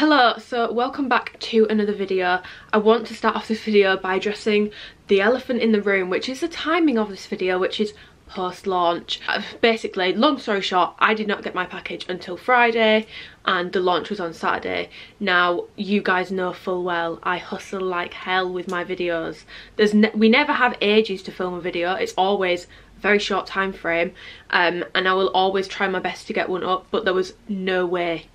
Hello, so welcome back to another video. I want to start off this video by addressing the elephant in the room, which is the timing of this video, which is post-launch. Basically, long story short, I did not get my package until Friday and the launch was on Saturday. Now, you guys know full well I hustle like hell with my videos. We never have ages to film a video. It's always a very short time frame, and I will always try my best to get one up, but there was no way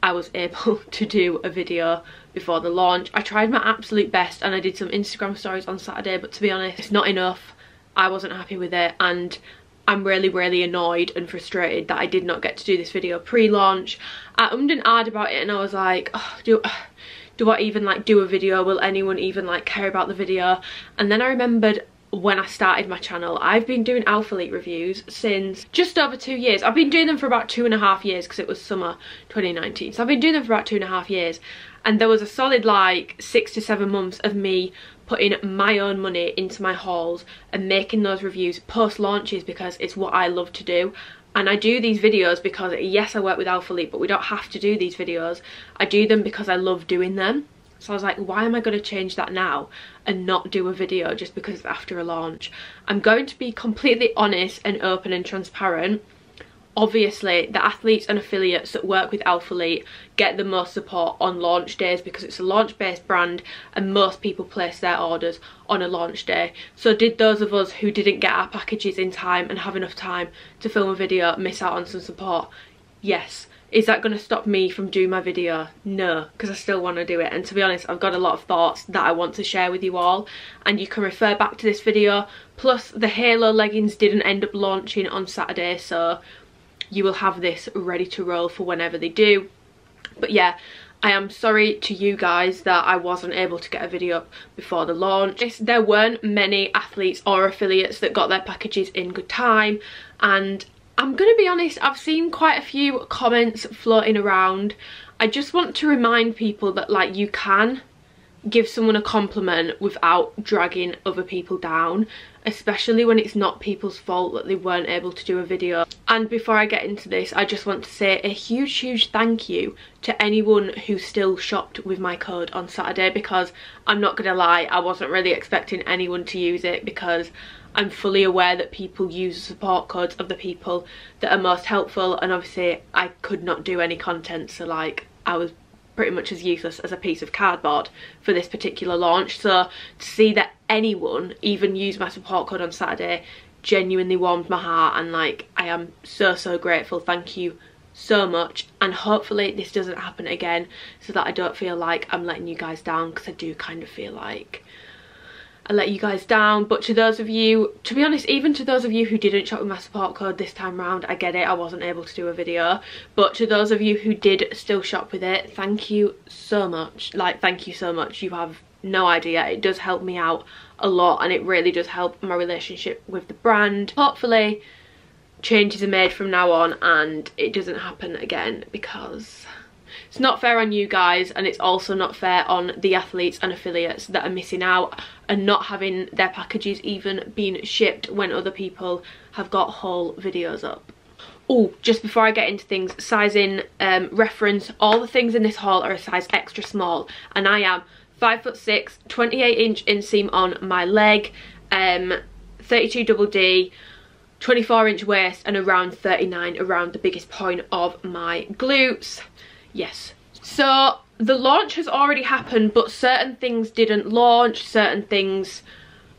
I was able to do a video before the launch. I tried my absolute best and I did some Instagram stories on Saturday, but to be honest, it's not enough. I wasn't happy with it and I'm really annoyed and frustrated that I did not get to do this video pre-launch. I ummed and ahed about it and I was like, oh, do I even like do a video? Will anyone even like care about the video? And then I remembered when I started my channel, I've been doing Alphalete reviews since just over 2 years. I've been doing them for about 2.5 years because it was summer 2019. So I've been doing them for about 2.5 years. And there was a solid like 6 to 7 months of me putting my own money into my hauls and making those reviews post launches because it's what I love to do. And I do these videos because, yes, I work with Alphalete, but we don't have to do these videos. I do them because I love doing them. So I was like, why am I going to change that now and not do a video just because it's after a launch? I'm going to be completely honest and open and transparent. Obviously, the athletes and affiliates that work with Alphalete get the most support on launch days because it's a launch-based brand and most people place their orders on a launch day. So did those of us who didn't get our packages in time and have enough time to film a video miss out on some support? Yes. Is that going to stop me from doing my video? No, because I still want to do it. And to be honest, I've got a lot of thoughts that I want to share with you all. And you can refer back to this video. Plus, the Halo leggings didn't end up launching on Saturday. So you will have this ready to roll for whenever they do. But yeah, I am sorry to you guys that I wasn't able to get a video up before the launch. There weren't many athletes or affiliates that got their packages in good time. And I'm gonna be honest, I've seen quite a few comments floating around. I just want to remind people that like you can give someone a compliment without dragging other people down, especially when it's not people's fault that they weren't able to do a video. And before I get into this, I just want to say a huge thank you to anyone who still shopped with my code on Saturday, because I'm not gonna lie, I wasn't really expecting anyone to use it because I'm fully aware that people use the support codes of the people that are most helpful, and obviously I could not do any content, so like I was pretty much as useless as a piece of cardboard for this particular launch. So to see that anyone even used my support code on Saturday genuinely warmed my heart, and like I am so grateful. Thank you so much, and hopefully this doesn't happen again so that I don't feel like I'm letting you guys down, because I do kind of feel like I let you guys down. But to those of you, to be honest, even to those of you who didn't shop with my support code this time round, I get it, I wasn't able to do a video, but to those of you who did still shop with it, thank you so much. Like, thank you so much. You have no idea. It does help me out a lot and it really does help my relationship with the brand. Hopefully changes are made from now on and it doesn't happen again, because it's not fair on you guys, and it's also not fair on the athletes and affiliates that are missing out and not having their packages even being shipped when other people have got whole videos up. Oh, just before I get into things, sizing reference, all the things in this haul are a size extra small, and I am 5'6", 28-inch inseam on my leg, 32 double D, 24-inch waist, and around 39 around the biggest point of my glutes. Yes, so the launch has already happened, but certain things didn't launch, certain things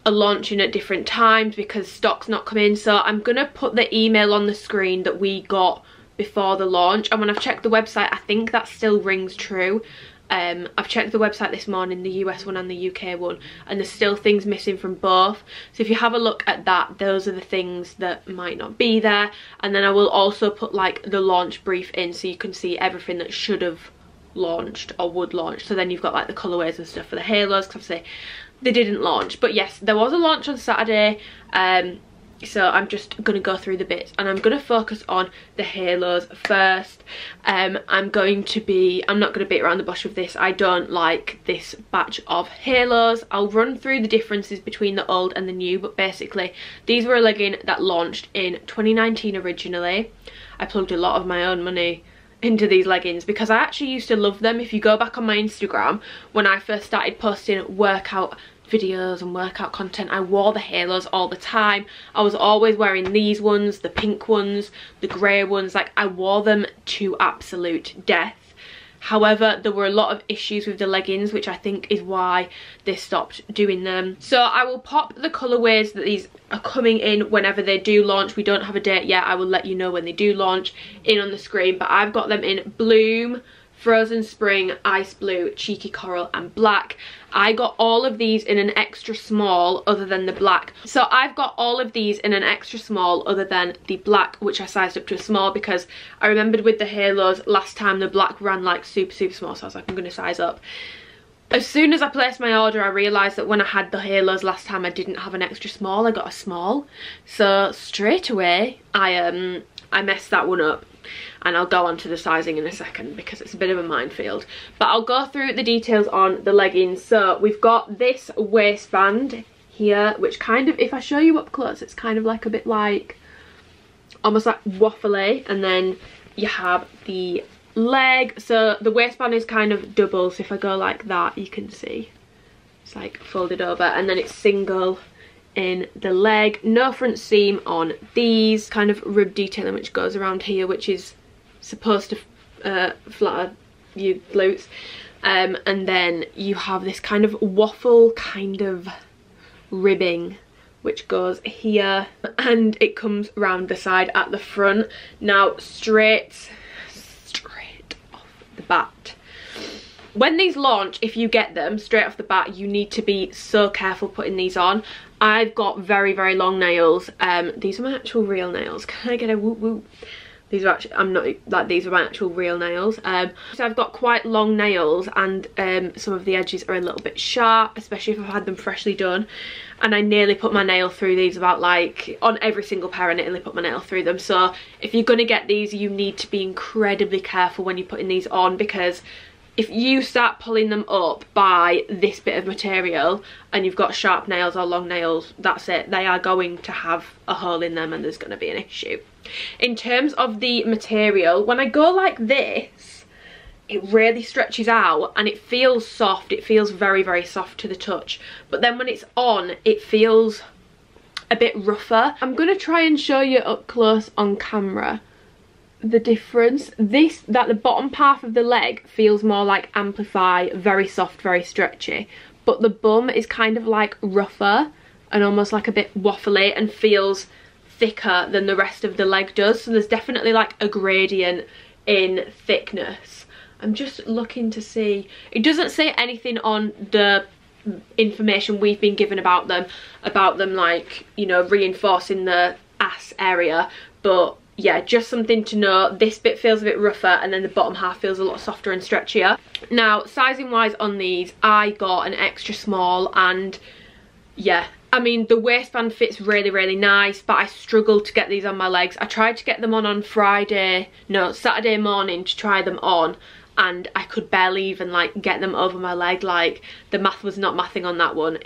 are launching at different times because stock's not come in. So I'm gonna put the email on the screen that we got before the launch, and when I've checked the website, I think that still rings true. I've checked the website this morning, the US one and the UK one, and there's still things missing from both. So if you have a look at that, those are the things that might not be there. And then I will also put like the launch brief in so you can see everything that should have launched or would launch. So then you've got like the colorways and stuff for the halos, because obviously they didn't launch. But yes, there was a launch on Saturday. So I'm just gonna go through the bits and I'm gonna focus on the halos first. I'm not gonna beat around the bush with this. I don't like this batch of halos. I'll run through the differences between the old and the new, but basically these were a legging that launched in 2019 originally. I plugged a lot of my own money into these leggings because I actually used to love them. If you go back on my Instagram, when I first started posting workout videos and workout content, I wore the halos all the time. I was always wearing these ones, the pink ones, the grey ones, like I wore them to absolute death. However, there were a lot of issues with the leggings, which I think is why they stopped doing them. So I will pop the colourways that these are coming in whenever they do launch. We don't have a date yet. I will let you know when they do launch in on the screen. But I've got them in Bloom, Frozen Spring, Ice Blue, Cheeky Coral and Black. I got all of these in an extra small other than the black. So I've got all of these in an extra small other than the black, which I sized up to a small because I remembered with the halos last time the black ran like super small, so I was like, I'm going to size up. As soon as I placed my order, I realised that when I had the halos last time I didn't have an extra small, I got a small. So straight away I messed that one up. And I'll go on to the sizing in a second because it's a bit of a minefield. But I'll go through the details on the leggings. So we've got this waistband here, which kind of, if I show you up close, it's kind of like a bit like, almost like waffly. And then you have the leg. So the waistband is kind of double. So if I go like that, you can see it's like folded over. And then it's single in the leg. No front seam on these. Kind of rib detailing which goes around here, which is supposed to flatter your glutes. And then you have this kind of waffle kind of ribbing which goes here, and it comes round the side at the front. Now straight off the bat, when these launch, if you get them straight off the bat, you need to be so careful putting these on. I've got very long nails. These are my actual real nails. Can I get a whoop whoop? These are actually, I'm not like, these are my actual real nails. So I've got quite long nails, and some of the edges are a little bit sharp, especially if I've had them freshly done. And I nearly put my nail through these, about like on every single pair I nearly put my nail through them. So if you're gonna get these, you need to be incredibly careful when you're putting these on, because if you start pulling them up by this bit of material and you've got sharp nails or long nails, that's it. They are going to have a hole in them and there's going to be an issue. In terms of the material, when I go like this, it really stretches out and it feels soft. It feels very soft to the touch. But then when it's on, it feels a bit rougher. I'm going to try and show you up close on camera the difference. That the bottom half of the leg feels more like Amplify, very soft, very stretchy, but the bum is kind of like rougher and almost like a bit waffly and feels thicker than the rest of the leg does. So there's definitely like a gradient in thickness. I'm just looking to see, it doesn't say anything on the information we've been given about them like, you know, reinforcing the ass area, but yeah, just something to know. This bit feels a bit rougher and then the bottom half feels a lot softer and stretchier. Now, sizing wise on these, I got an extra small, and yeah, I mean, the waistband fits really nice, but I struggled to get these on my legs. I tried to get them on Saturday morning to try them on, and I could barely even like get them over my leg. Like, the math was not mathing on that one.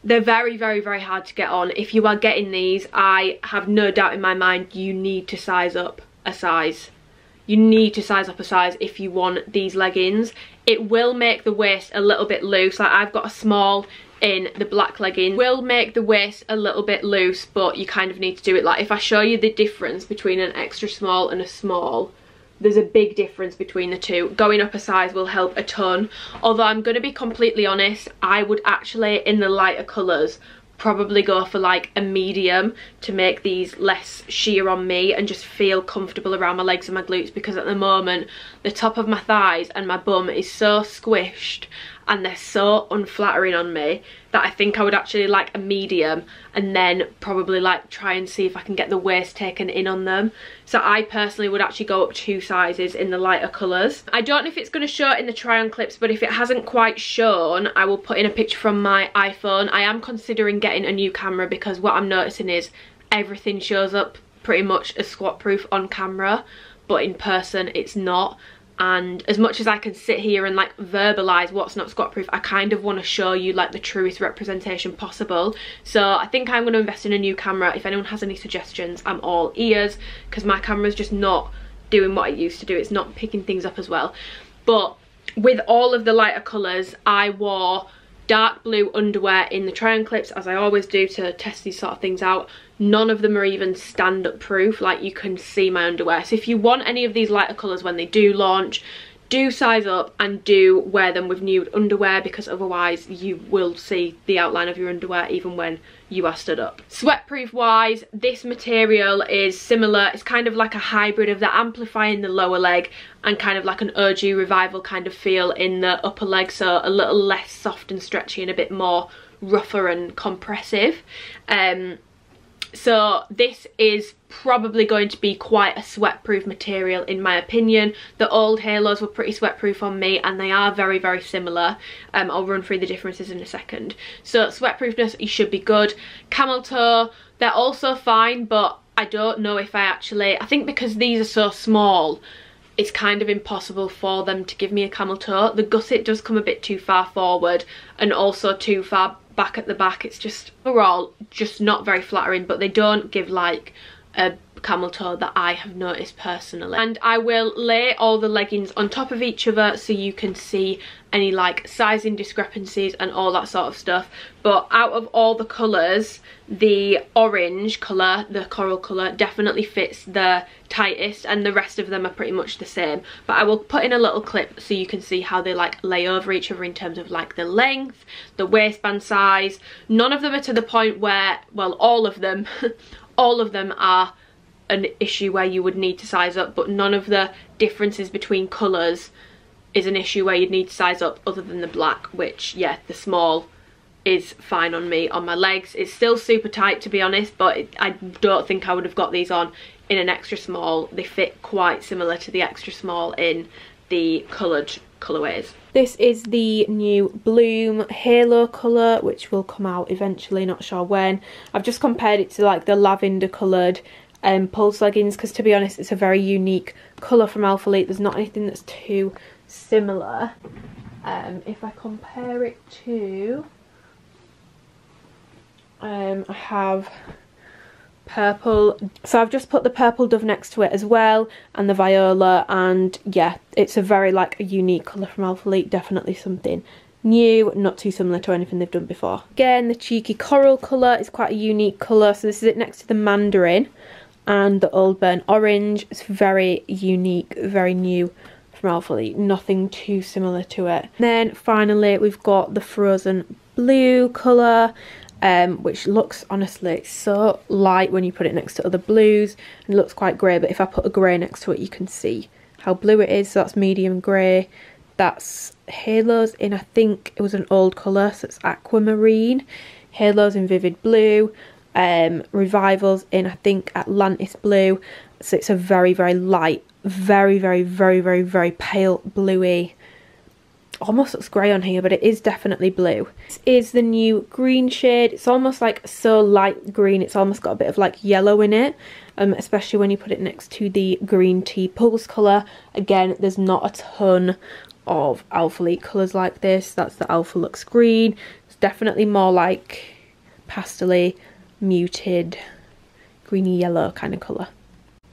They're very hard to get on. If you are getting these, I have no doubt in my mind you need to size up a size. You need to size up a size if you want these leggings. It will make the waist a little bit loose. Like, I've got a small in the black legging. Will make the waist a little bit loose, but you kind of need to do it. Like, if I show you the difference between an extra small and a small, there's a big difference between the two. Going up a size will help a ton. Although I'm going to be completely honest, I would actually, in the lighter colours, probably go for like a medium to make these less sheer on me and just feel comfortable around my legs and my glutes, because at the moment the top of my thighs and my bum is so squished and they're so unflattering on me that I think I would actually like a medium, and then probably like try and see if I can get the waist taken in on them. So I personally would actually go up 2 sizes in the lighter colours. I don't know if it's going to show in the try on clips, but if it hasn't quite shown, I will put in a picture from my iPhone. I am considering getting a new camera because what I'm noticing is everything shows up pretty much as squat proof on camera, but in person it's not. And as much as I can sit here and like verbalise what's not squat proof, I kind of want to show you like the truest representation possible. So I think I'm going to invest in a new camera. If anyone has any suggestions, I'm all ears, because my camera's just not doing what it used to do. It's not picking things up as well. But with all of the lighter colours, I wore dark blue underwear in the try-on clips, as I always do, to test these sort of things out. None of them are even stand-up proof, like you can see my underwear. So if you want any of these lighter colours when they do launch, do size up and do wear them with nude underwear, because otherwise you will see the outline of your underwear even when you are stood up. Sweatproof wise, this material is similar. It's kind of like a hybrid of the Amplify in the lower leg and kind of like an Urdu Revival kind of feel in the upper leg, so a little less soft and stretchy and a bit more rougher and compressive. So this is probably going to be quite a sweatproof material in my opinion. The old Halos were pretty sweatproof on me, and they are very, very similar. I'll run through the differences in a second. So sweatproofness, you should be good. Camel toe, they're also fine, but I don't know if I think because these are so small, it's kind of impossible for them to give me a camel toe. The gusset does come a bit too far forward and also too far back at the back. It's just overall just not very flattering, but they don't give like a camel toe that I have noticed personally. And I will lay all the leggings on top of each other so you can see any like sizing discrepancies and all that sort of stuff. But out of all the colours, the orange colour, the coral colour, definitely fits the tightest, and the rest of them are pretty much the same. But I will put in a little clip so you can see how they like lay over each other in terms of like the length, the waistband size. None of them are to the point where, well, all of them all of them are an issue where you would need to size up, but none of the differences between colours is an issue where you'd need to size up, other than the black, which, yeah, the small is fine on me. On my legs it's still super tight, to be honest, but I don't think I would have got these on in an extra small. They fit quite similar to the extra small in the coloured colourways. This is the new Bloom Halo colour, which will come out eventually, not sure when. I've just compared it to like the lavender coloured Pulse leggings, because to be honest it's a very unique colour from Alphalete. There's not anything that's too similar. If I compare it to, I have purple, so I've just put the purple dove next to it as well, and the viola, and yeah, it's a very like a unique colour from Alphalete. Definitely something new, not too similar to anything they've done before. Again, the cheeky coral colour is quite a unique colour, so this is it next to the mandarin and the old burnt orange. It's very unique, very new from Alphalete, nothing too similar to it. Then finally we've got the frozen blue colour, which looks, honestly, so light when you put it next to other blues, and it looks quite grey, but if I put a grey next to it you can see how blue it is. So that's medium grey. That's Halos in, I think it was an old colour, so it's Aquamarine. Halos in vivid blue. Revivals in, I think, Atlantis blue. So it's a very, very light, very, very, very, very, very pale bluey. Almost looks grey on here, but it is definitely blue. This is the new green shade. It's almost like so light green, it's almost got a bit of like yellow in it, especially when you put it next to the green tea pulse colour. Again, there's not a ton of Alphalete colours like this. That's the Alpha Luxe green. It's definitely more like pastel-y, muted, greeny yellow kind of colour.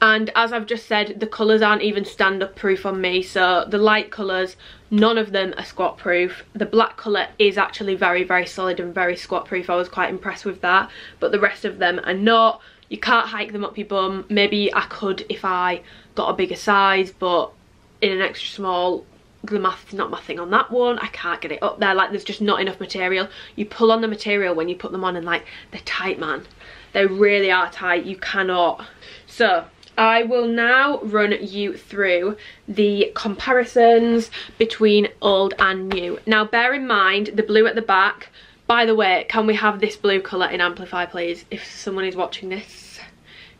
And as I've just said, the colours aren't even stand-up proof on me. So the light colours, none of them are squat proof. The black colour is actually very, very solid and very squat proof. I was quite impressed with that. But the rest of them are not. You can't hike them up your bum. Maybe I could if I got a bigger size, but in an extra small, the math is not my thing on that one. I can't get it up there. Like, there's just not enough material. You pull on the material when you put them on, and like, they're tight, man. They really are tight. You cannot. So I will now run you through the comparisons between old and new. Now bear in mind the blue at the back. By the way, can we have this blue colour in Amplify, please? If someone is watching this,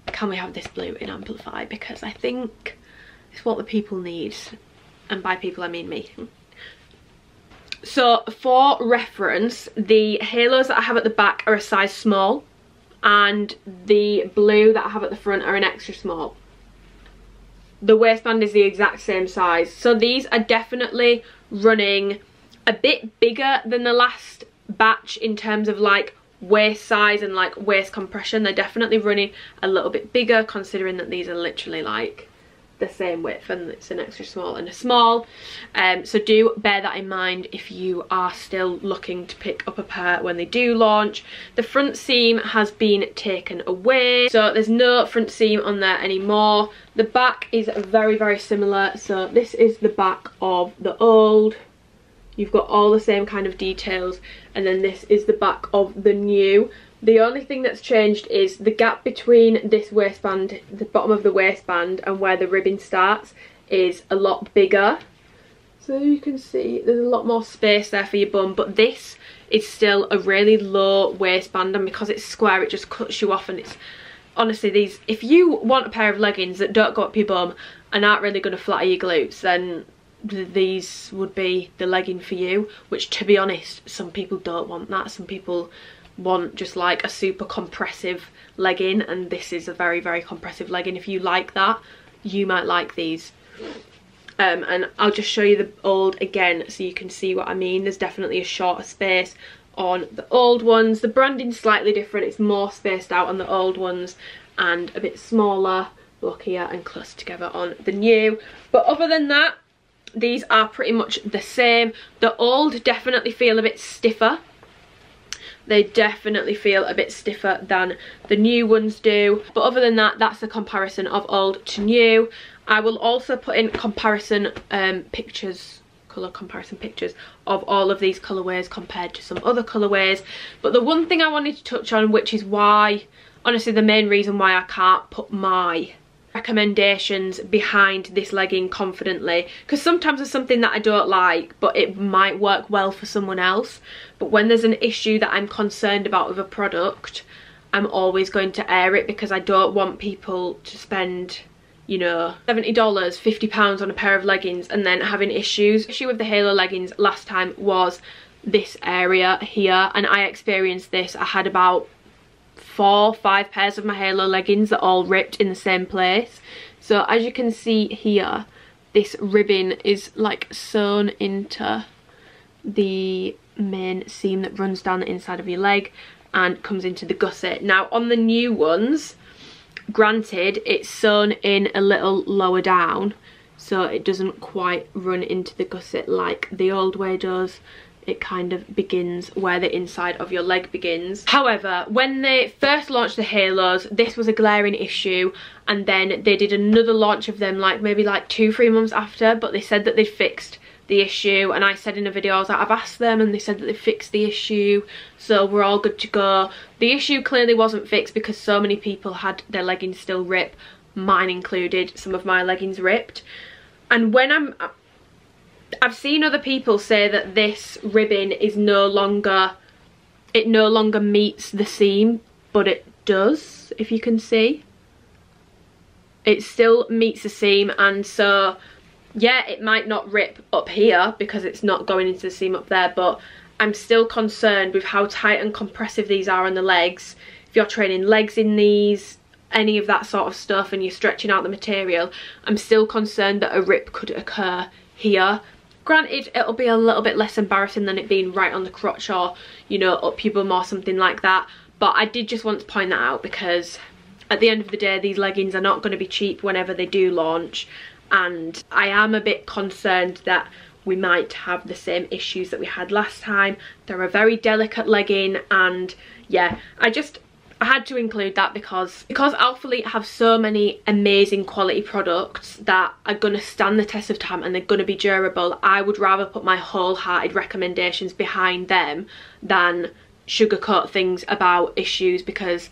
can we have this blue in Amplify? Because I think it's what the people need. And by people I mean me. So for reference, the Halos that I have at the back are a size small, and the blue that I have at the front are an extra small. The waistband is the exact same size. So these are definitely running a bit bigger than the last batch in terms of like waist size and like waist compression. They're definitely running a little bit bigger, considering that these are literally like the same width, and it's an extra small and a small. So do bear that in mind if you are still looking to pick up a pair when they do launch. The front seam has been taken away, so there's no front seam on there anymore. The back is very, very similar. So this is the back of the old. You've got all the same kind of details, and then this is the back of the new. The only thing that's changed is the gap between this waistband, the bottom of the waistband, and where the ribbon starts is a lot bigger. So you can see there's a lot more space there for your bum, but this is still a really low waistband, and because it's square it just cuts you off. And it's honestly, these, if you want a pair of leggings that don't go up your bum and aren't really going to flatter your glutes, then these would be the legging for you. Which, to be honest, some people don't want that. Some people want just like a super compressive legging, and this is a very, very compressive legging. If you like that, you might like these. And I'll just show you the old again so you can see what I mean. There's definitely a shorter space on the old ones. The branding's slightly different. It's more spaced out on the old ones and a bit smaller, look here, and close together on the new. But other than that, these are pretty much the same. The old definitely feel a bit stiffer. They definitely feel a bit stiffer than the new ones do. But other than that, that's the comparison of old to new. I will also put in comparison pictures, colour comparison pictures of all of these colourways compared to some other colourways. But the one thing I wanted to touch on, which is why, honestly, the main reason why I can't put my recommendations behind this legging confidently, because sometimes there's something that I don't like but it might work well for someone else. But when there's an issue that I'm concerned about with a product, I'm always going to air it, because I don't want people to spend, you know, $70, £50 on a pair of leggings and then having issues. The issue with the Halo leggings last time was this area here, and I experienced this. I had about 4 or 5 pairs of my Halo leggings that all ripped in the same place. So as you can see here, this ribbon is like sewn into the main seam that runs down the inside of your leg and comes into the gusset. Now on the new ones, granted, it's sewn in a little lower down, so it doesn't quite run into the gusset like the old way does. It kind of begins where the inside of your leg begins. However, when they first launched the Halos, this was a glaring issue, and then they did another launch of them like maybe like 2-3 months after, but they said that they'd fixed the issue. And I said in a video, I was like, I've asked them and they said that they fixed the issue, so we're all good to go. The issue clearly wasn't fixed because so many people had their leggings still rip, mine included. Some of my leggings ripped. And when I've seen other people say that this ribbon is no longer meets the seam, but it does, if you can see. It still meets the seam, and so yeah, it might not rip up here because it's not going into the seam up there, but I'm still concerned with how tight and compressive these are on the legs. If you're training legs in these, any of that sort of stuff, and you're stretching out the material, I'm still concerned that a rip could occur here. Granted, it'll be a little bit less embarrassing than it being right on the crotch or, you know, up your bum or something like that. But I did just want to point that out, because at the end of the day, these leggings are not going to be cheap whenever they do launch. And I am a bit concerned that we might have the same issues that we had last time. They're a very delicate legging, and yeah, I had to include that because Alphalete have so many amazing quality products that are going to stand the test of time and they're going to be durable. I would rather put my wholehearted recommendations behind them than sugarcoat things about issues, because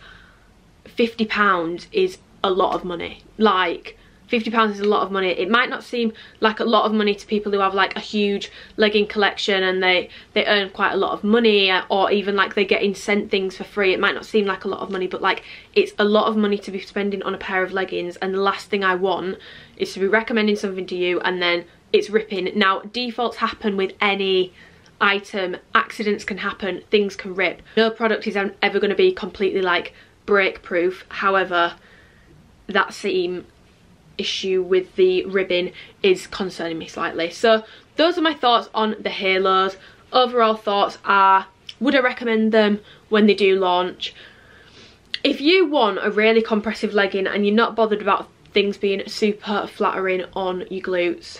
£50 is a lot of money. Like, £50 is a lot of money. It might not seem like a lot of money to people who have like a huge legging collection and they earn quite a lot of money, or even like they're getting sent things for free. It might not seem like a lot of money, but like, it's a lot of money to be spending on a pair of leggings, and the last thing I want is to be recommending something to you and then it's ripping. Now, defaults happen with any item, accidents can happen, things can rip. No product is ever going to be completely like break proof. However, that seam issue with the ribbon is concerning me slightly. So those are my thoughts on the Halos. Overall thoughts are, would I recommend them when they do launch? If you want a really compressive legging and you're not bothered about things being super flattering on your glutes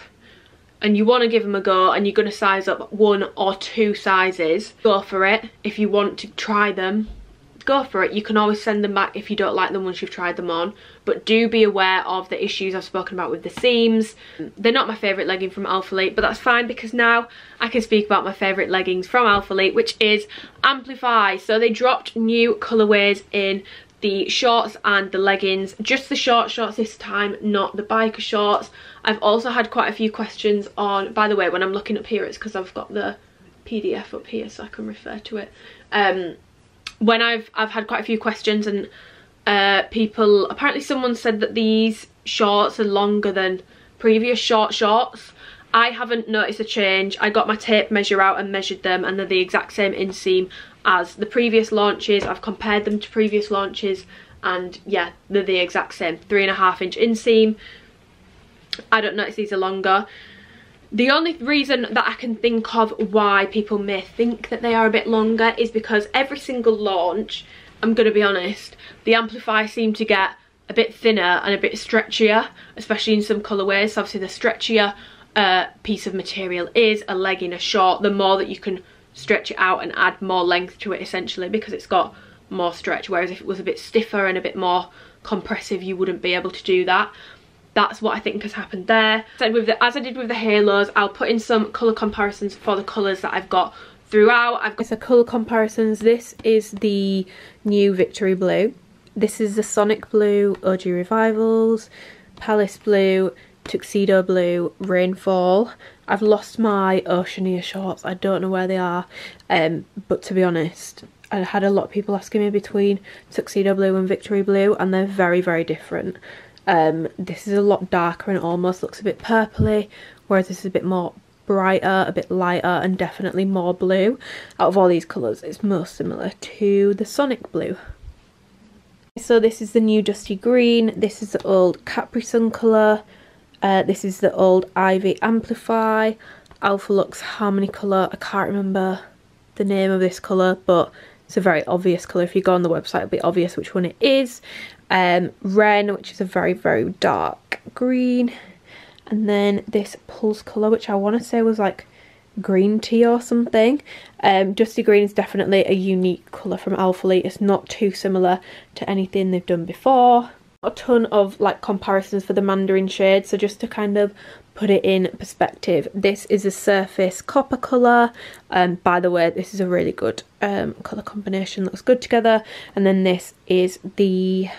and you want to give them a go and you're going to size up 1 or 2 sizes, go for it. If you want to try them, go for it. You can always send them back if you don't like them once you've tried them on, but do be aware of the issues I've spoken about with the seams. They're not my favourite legging from Alphalete, but that's fine because now I can speak about my favourite leggings from Alphalete, which is Amplify. So they dropped new colourways in the shorts and the leggings, just the short shorts this time, not the biker shorts. I've also had quite a few questions on, by the way, when I'm looking up here, it's because I've got the PDF up here so I can refer to it. When I've had quite a few questions, and people, apparently someone said that these shorts are longer than previous short shorts. I haven't noticed a change. I got my tape measure out and measured them, and they're the exact same inseam as the previous launches. I've compared them to previous launches, and yeah, they're the exact same, 3.5-inch inseam. I don't notice these are longer. The only reason that I can think of why people may think that they are a bit longer is because every single launch, I'm going to be honest, the Amplify seem to get a bit thinner and a bit stretchier, especially in some colourways. So obviously the stretchier piece of material is a legging, a short, the more that you can stretch it out and add more length to it, essentially, because it's got more stretch. Whereas if it was a bit stiffer and a bit more compressive, you wouldn't be able to do that. That's what I think has happened there. So as I did with the halos, I'll put in some colour comparisons for the colours that I've got throughout. I've got some colour comparisons. This is the new Victory Blue. This is the Sonic Blue, OG Revivals, Palace Blue, Tuxedo Blue, Rainfall. I've lost my Oceania shorts. I don't know where they are. But to be honest, I had a lot of people asking me between Tuxedo Blue and Victory Blue, and they're very, very different. This is a lot darker and almost looks a bit purpley, whereas this is a bit more brighter, a bit lighter, and definitely more blue. Out of all these colours, it's most similar to the Sonic Blue. So this is the new Dusty Green, this is the old Capri Sun colour, this is the old Ivy Amplify, Alphalete Harmony colour. I can't remember the name of this colour, but it's a very obvious colour. If you go on the website, it'll be obvious which one it is. Wren, which is a very, very dark green, and then this Pulse colour, which I want to say was like green tea or something. Dusty Green is definitely a unique colour from Alphalete. It's not too similar to anything they've done before. A ton of like comparisons for the Mandarin shade, so just to kind of put it in perspective, this is a Surface Copper colour. By the way, this is a really good colour combination, looks good together. And then this is the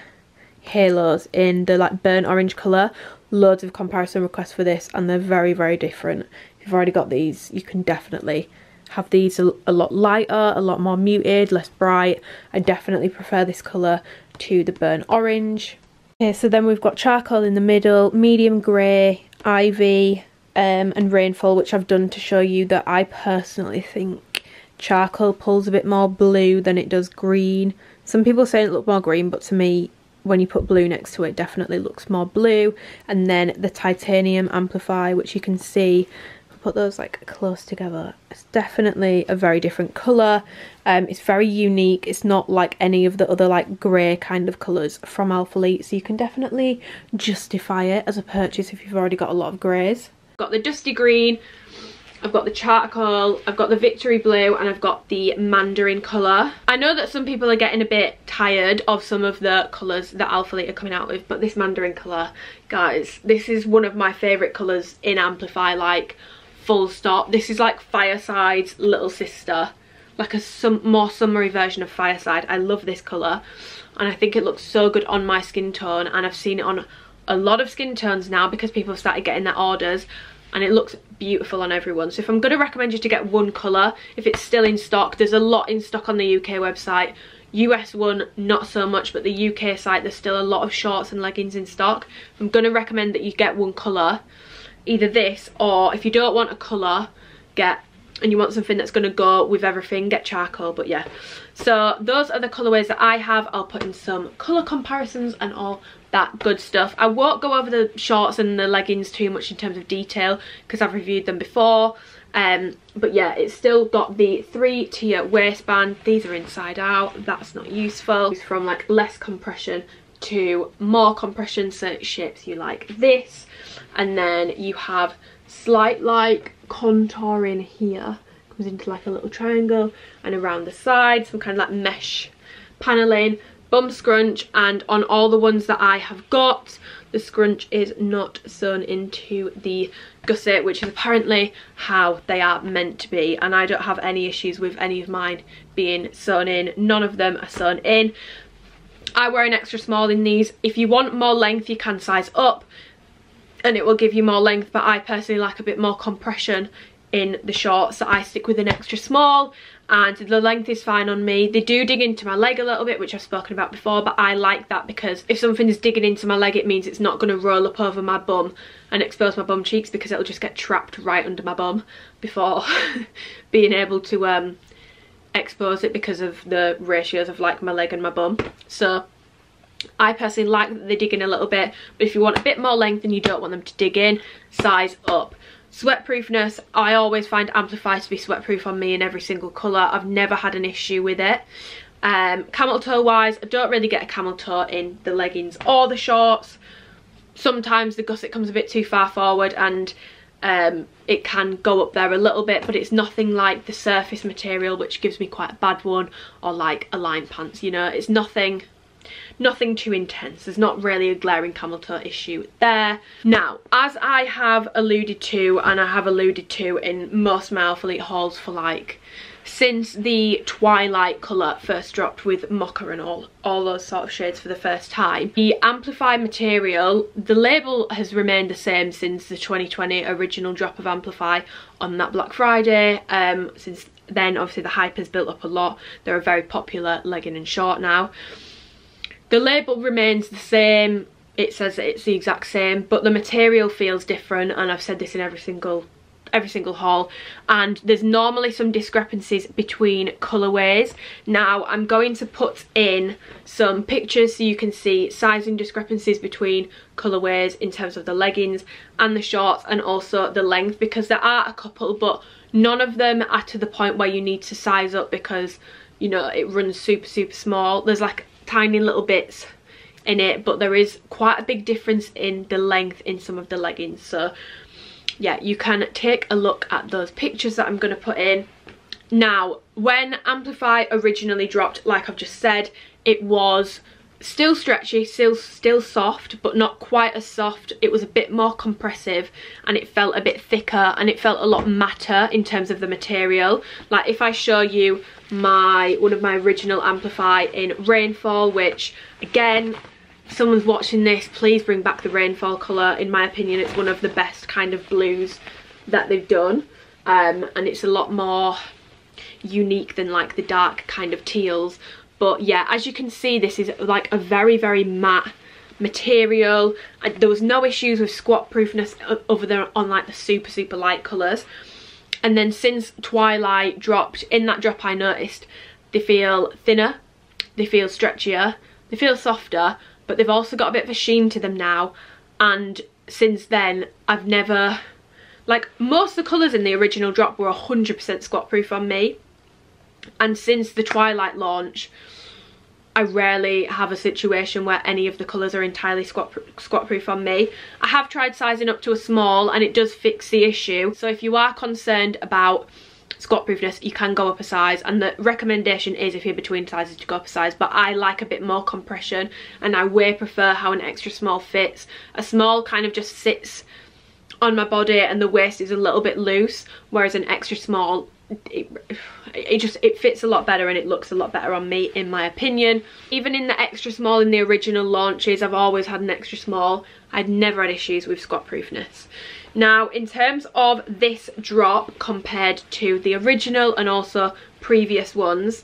Halos in the like burnt orange colour. Loads of comparison requests for this, and they're very, very different. If you've already got these, you can definitely have these a lot lighter, a lot more muted, less bright. I definitely prefer this colour to the burnt orange. Okay, so then we've got Charcoal in the middle, Medium Grey, Ivy, and Rainfall, which I've done to show you that I personally think Charcoal pulls a bit more blue than it does green. Some people say it looks more green, but to me, when you put blue next to it, definitely looks more blue. And then the Titanium Amplify, which you can see, I'll put those like close together. It's definitely a very different colour. It's very unique. It's not like any of the other like grey kind of colours from Alphalete, so you can definitely justify it as a purchase if you've already got a lot of greys. I've got the Dusty Green, I've got the Charcoal, I've got the Victory Blue, and I've got the Mandarin colour. I know that some people are getting a bit tired of some of the colours that Alphalete are coming out with, but this Mandarin colour, guys, this is one of my favourite colours in Amplify, like full stop. This is like Fireside's little sister, like a more summery version of Fireside. I love this colour, and I think it looks so good on my skin tone, and I've seen it on a lot of skin tones now because people have started getting their orders, and it looks beautiful on everyone. So if I'm going to recommend you to get one colour, if it's still in stock, there's a lot in stock on the UK website. US one, not so much, but the UK site, there's still a lot of shorts and leggings in stock. I'm going to recommend that you get one colour, either this, or if you don't want a colour, and you want something that's going to go with everything, get Charcoal. But yeah, so those are the colourways that I have. I'll put in some colour comparisons and all that good stuff. I won't go over the shorts and the leggings too much in terms of detail because I've reviewed them before. But yeah, it's still got the 3-tier waistband. These are inside out, that's not useful. It's from like less compression to more compression, so shapes you like this. And then you have slight like contouring here, comes into like a little triangle, and around the sides some kind of like mesh paneling, bum scrunch, and on all the ones that I have got, the scrunch is not sewn into the gusset, which is apparently how they are meant to be, and I don't have any issues with any of mine being sewn in. None of them are sewn in. I wear an extra small in these. If you want more length, you can size up and it will give you more length, but I personally like a bit more compression in the shorts, so I stick with an extra small, and the length is fine on me. They do dig into my leg a little bit, which I've spoken about before, but I like that because if something is digging into my leg, it means it's not going to roll up over my bum and expose my bum cheeks, because it'll just get trapped right under my bum before being able to expose it because of the ratios of like my leg and my bum. So I personally like that they dig in a little bit, but if you want a bit more length and you don't want them to dig in, size up. Sweatproofness, I always find Amplify to be sweatproof on me in every single colour. I've never had an issue with it. Camel toe wise, I don't really get a camel toe in the leggings or the shorts. Sometimes the gusset comes a bit too far forward and it can go up there a little bit, but it's nothing like the surface material, which gives me quite a bad one, or like a line pants, you know. It's nothing too intense. There's not really a glaring camel toe issue there. Now, as I have alluded to, and I have alluded to in most of my Alphalete hauls for like since the Twilight colour first dropped with Mocha and all those sort of shades for the first time, the Amplify material, the label has remained the same since the 2020 original drop of Amplify on that Black Friday. Since then, obviously the hype has built up a lot. They're a very popular legging and short now. The label remains the same, it says that it's the exact same, but the material feels different, and I've said this in every single haul, and there's normally some discrepancies between colorways. Now I'm going to put in some pictures so you can see sizing discrepancies between colorways in terms of the leggings and the shorts, and also the length, because there are a couple, but none of them are to the point where you need to size up because, you know, it runs super small. There's like tiny little bits in it, but there is quite a big difference in the length in some of the leggings. So yeah, you can take a look at those pictures that I'm going to put in. Now, when Amplify originally dropped, like I've just said, it was still stretchy, still soft, but not quite as soft. It was a bit more compressive, and it felt a bit thicker, and it felt a lot matter in terms of the material. Like if I show you one of my original Amplify in Rainfall, which again, if someone's watching this, please bring back the Rainfall colour. In my opinion, it's one of the best kind of blues that they've done, and it's a lot more unique than like the dark kind of teals. But yeah, as you can see, this is like a very matte material. There was no issues with squat proofness other than on like the super light colours. And then since Twilight dropped, in that drop I noticed they feel thinner, they feel stretchier, they feel softer, but they've also got a bit of a sheen to them now. And since then, I've never, like most of the colours in the original drop were 100% squat proof on me. And since the Twilight launch, I rarely have a situation where any of the colours are entirely squat proof on me. I have tried sizing up to a small, and it does fix the issue. So if you are concerned about squat proofness, you can go up a size, and the recommendation is if you're between sizes to go up a size, but I like a bit more compression, and I way prefer how an extra small fits. A small kind of just sits on my body and the waist is a little bit loose, whereas an extra small, it fits a lot better and it looks a lot better on me, in my opinion. Even in the extra small in the original launches, I've always had an extra small. I'd never had issues with squat proofness. Now, in terms of this drop compared to the original and also previous ones,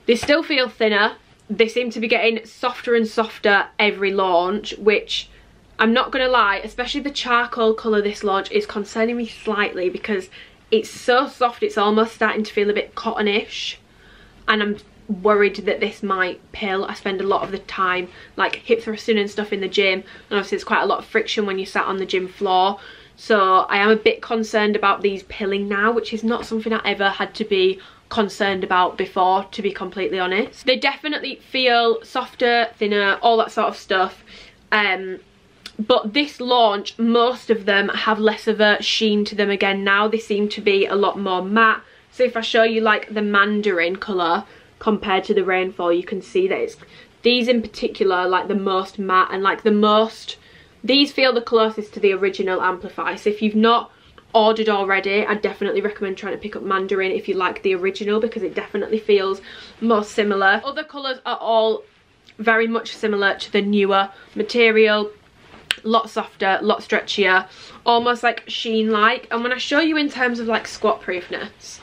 they still feel thinner. They seem to be getting softer and softer every launch, which I'm not gonna lie, especially the charcoal colour this launch is concerning me slightly, because it's so soft, it's almost starting to feel a bit cottonish, and I'm worried that this might pill. I spend a lot of the time like hip thrusting and stuff in the gym, and obviously it's quite a lot of friction when you sat on the gym floor, so I am a bit concerned about these pilling now, which is not something I ever had to be concerned about before, to be completely honest. They definitely feel softer, thinner, all that sort of stuff. But this launch, most of them have less of a sheen to them again now. They seem to be a lot more matte. So if I show you like the mandarin colour compared to the rainfall, you can see that it's, these in particular, like the most matte and like the most, these feel the closest to the original Amplify. So if you've not ordered already, I definitely recommend trying to pick up mandarin if you like the original, because it definitely feels more similar. Other colours are all very much similar to the newer material. Lot softer, lot stretchier, almost like sheen like. And when I show you in terms of like squat proofness,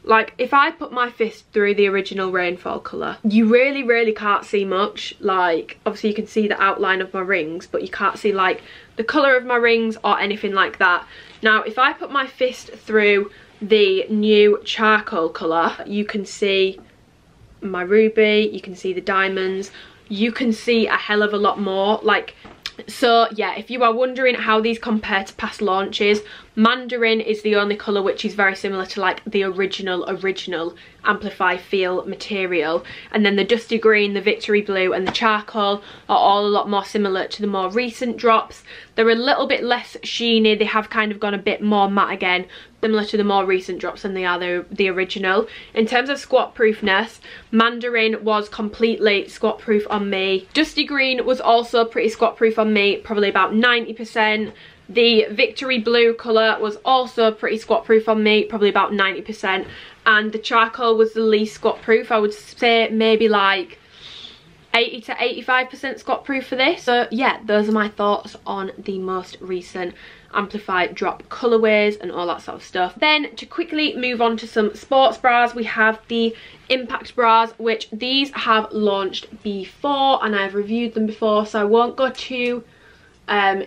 like if I put my fist through the original rainfall colour, you really can't see much. Like obviously you can see the outline of my rings, but you can't see like the colour of my rings or anything like that. Now if I put my fist through the new charcoal colour, you can see my ruby, you can see the diamonds, you can see a hell of a lot more. Like, so yeah, if you are wondering how these compare to past launches, mandarin is the only colour which is very similar to like the original Amplify feel material, and then the dusty green, the victory blue and the charcoal are all a lot more similar to the more recent drops. They're a little bit less sheeny, they have kind of gone a bit more matte again, similar to the more recent drops than they are the original. In terms of squat proofness, mandarin was completely squat proof on me. Dusty green was also pretty squat proof on me, probably about 90%. The victory blue colour was also pretty squat proof on me, probably about 90%. And the charcoal was the least squat proof. I would say maybe like 80 to 85% squat proof for this. So yeah, those are my thoughts on the most recent Amplify drop colourways and all that sort of stuff. Then to quickly move on to some sports bras, we have the Impact bras, which these have launched before and I've reviewed them before, so I won't go too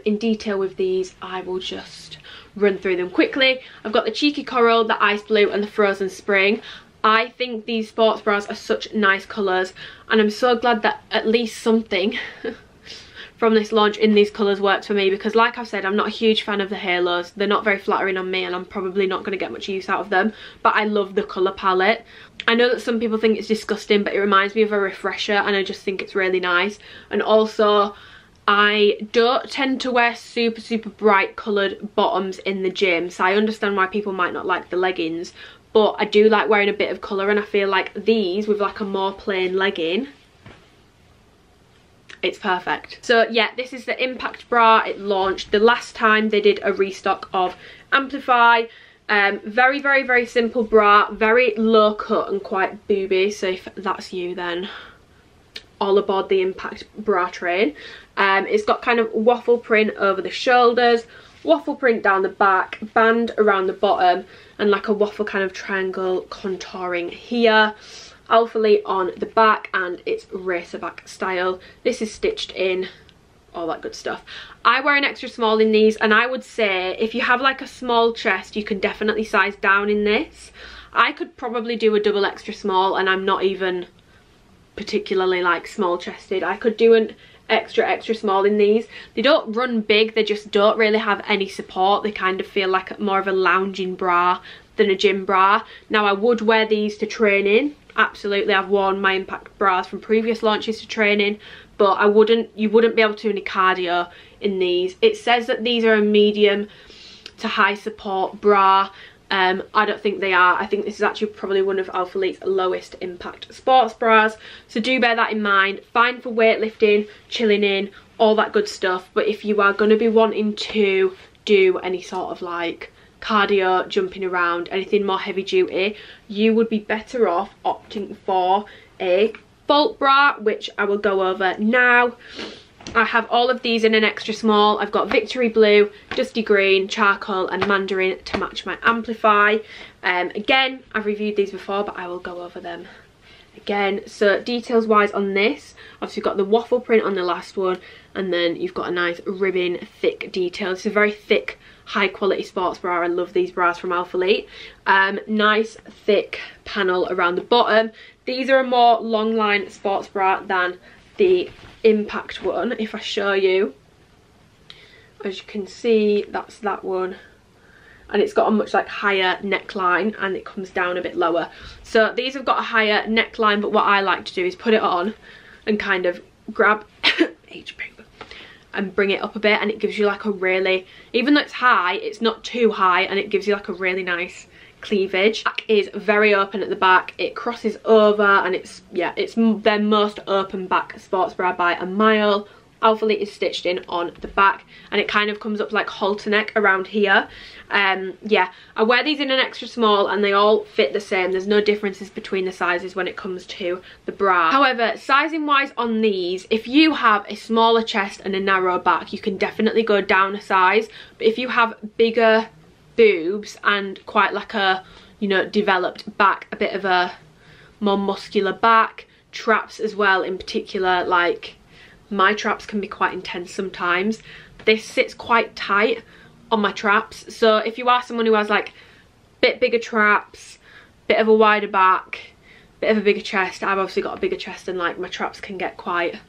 in detail with these. I will just run through them quickly. I've got the Cheeky Coral, the Ice Blue and the Frozen Spring. I think these sports bras are such nice colours, and I'm so glad that at least something from this launch in these colours works for me, because like I've said, I'm not a huge fan of the halos. They're not very flattering on me and I'm probably not going to get much use out of them, but I love the colour palette. I know that some people think it's disgusting, but it reminds me of a refresher and I just think it's really nice. And also I don't tend to wear super bright coloured bottoms in the gym, so I understand why people might not like the leggings, but I do like wearing a bit of colour, and I feel like these with like a more plain legging, it's perfect. So yeah, this is the Impact bra. It launched the last time they did a restock of Amplify. Very simple bra, very low cut and quite booby, so if that's you, then all aboard the Impact bra train. It's got kind of waffle print over the shoulders, waffle print down the back, band around the bottom, and like a waffle kind of triangle contouring here. Alphalete on the back, and it's racer back style. This is stitched in, all that good stuff. I wear an extra small in these, and I would say if you have like a small chest, you can definitely size down in this. I could probably do a double extra small, and I'm not even particularly like small chested. I could do an extra small in these. They don't run big, they just don't really have any support. They kind of feel like more of a lounging bra than a gym bra. Now I would wear these to training, absolutely. I've worn my Impact bras from previous launches to training, but you wouldn't be able to do any cardio in these. It says that these are a medium to high support bra. I don't think they are. I think this is actually probably one of Alphalete's lowest impact sports bras, so do bear that in mind. Fine for weightlifting, chilling in, all that good stuff, but if you are going to be wanting to do any sort of like cardio, jumping around, anything more heavy duty, you would be better off opting for a Bolt bra, which I will go over now. I have all of these in an extra small. I've got Victory Blue, Dusty Green, Charcoal and Mandarin to match my Amplify. Again, I've reviewed these before, but I will go over them again. So details wise on this, obviously you've got the waffle print on the last one, and then you've got a nice ribbon thick detail. It's a very thick, high quality sports bra. I love these bras from Alphalete. Nice thick panel around the bottom. These are a more long line sports bra than the Impact one. If I show you, as you can see, that's that one, and it's got a much like higher neckline and it comes down a bit lower. So these have got a higher neckline, but what I like to do is put it on and kind of grab and bring it up a bit, and it gives you like a really, even though it's high, it's not too high, and it gives you like a really nice cleavage. Back is very open at the back, it crosses over, and it's, yeah, it's their most open back sports bra by a mile. Alphalete is stitched in on the back, and it kind of comes up like halter neck around here. Yeah, I wear these in an extra small and they all fit the same. There's no differences between the sizes when it comes to the bra. However, sizing wise on these, if you have a smaller chest and a narrow back, you can definitely go down a size. But if you have bigger boobs and quite like a, you know, developed back, a bit of a more muscular back, traps as well in particular, like my traps can be quite intense sometimes. This sits quite tight on my traps, so if you are someone who has like bit bigger traps, bit of a wider back, bit of a bigger chest, I've obviously got a bigger chest, and like my traps can get quite,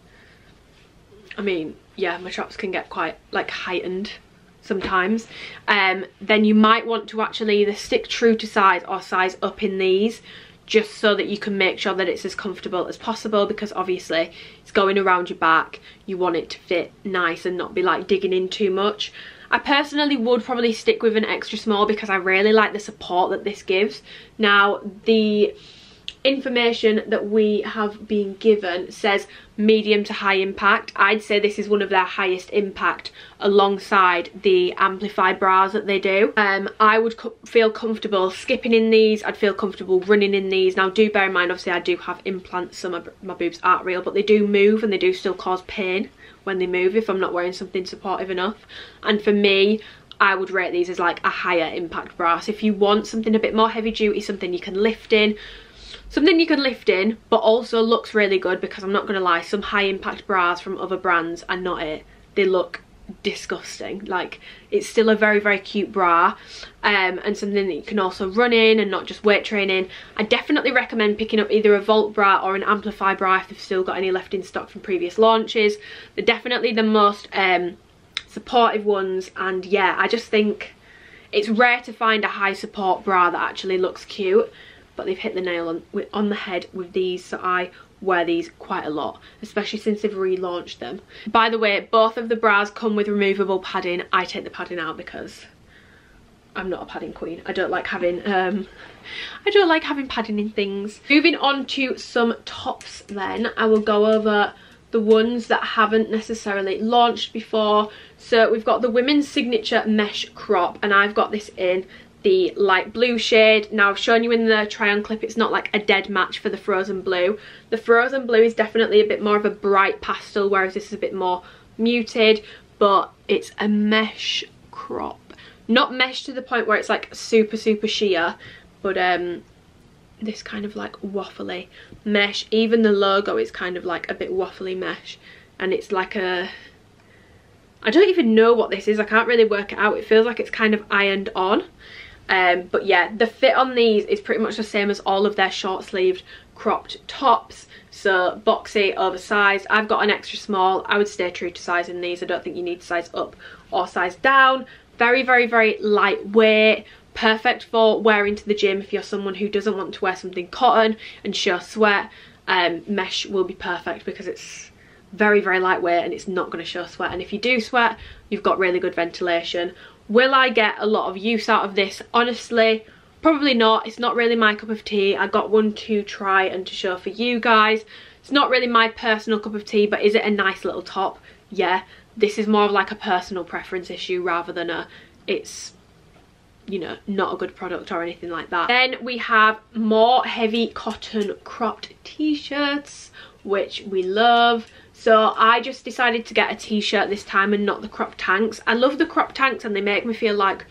I mean, yeah, my traps can get quite like heightened sometimes, then you might want to actually either stick true to size or size up in these, just so that you can make sure that it's as comfortable as possible, because obviously it's going around your back, you want it to fit nice and not be like digging in too much. I personally would probably stick with an extra small because I really like the support that this gives. Now, the information that we have been given says medium to high impact. I'd say this is one of their highest impact alongside the Amplify bras that they do. I would feel comfortable skipping in these, I'd feel comfortable running in these. Now do bear in mind, obviously I do have implants, so my boobs aren't real, but they do move and they do still cause pain when they move if I'm not wearing something supportive enough. And for me, I would rate these as like a higher impact bra. So if you want something a bit more heavy duty, something you can lift in, but also looks really good, because I'm not going to lie, some high impact bras from other brands are not it. They look disgusting. Like, it's still a very, very cute bra, and something that you can also run in and not just weight training. I definitely recommend picking up either a Volt bra or an Amplify bra if they've still got any left in stock from previous launches. They're definitely the most supportive ones, and yeah, I just think it's rare to find a high support bra that actually looks cute. But they've hit the nail on the head with these, so I wear these quite a lot, especially since they've relaunched them. By the way, both of the bras come with removable padding. I take the padding out because I'm not a padding queen. I don't like having padding in things. Moving on to some tops then, I will go over the ones that haven't necessarily launched before. So we've got the women's signature mesh crop, and I've got this in the light blue shade. Now I've shown you in the try on clip, it's not like a dead match for the frozen blue. The frozen blue is definitely a bit more of a bright pastel, whereas this is a bit more muted, but it's a mesh crop. Not mesh to the point where it's like super sheer, but this kind of like waffly mesh. Even the logo is kind of like a bit waffly mesh, and it's like a, I don't even know what this is, I can't really work it out. It feels like it's kind of ironed on. But yeah, the fit on these is pretty much the same as all of their short sleeved cropped tops, so boxy, oversized. I've got an extra small. I would stay true to size in these. I don't think you need to size up or size down. Very, very, very lightweight, perfect for wearing to the gym if you're someone who doesn't want to wear something cotton and show sweat. Mesh will be perfect because it's very, very lightweight and it's not going to show sweat, and if you do sweat, you've got really good ventilation. Will I get a lot of use out of this? Honestly, probably not. It's not really my cup of tea. I got one to try and to show for you guys. It's not really my personal cup of tea, but is it a nice little top? Yeah. This is more of like a personal preference issue rather than a, it's, you know, not a good product or anything like that. Then we have more heavy cotton cropped t-shirts, which we love. So I just decided to get a t-shirt this time and not the crop tanks. I love the crop tanks and they make me feel like,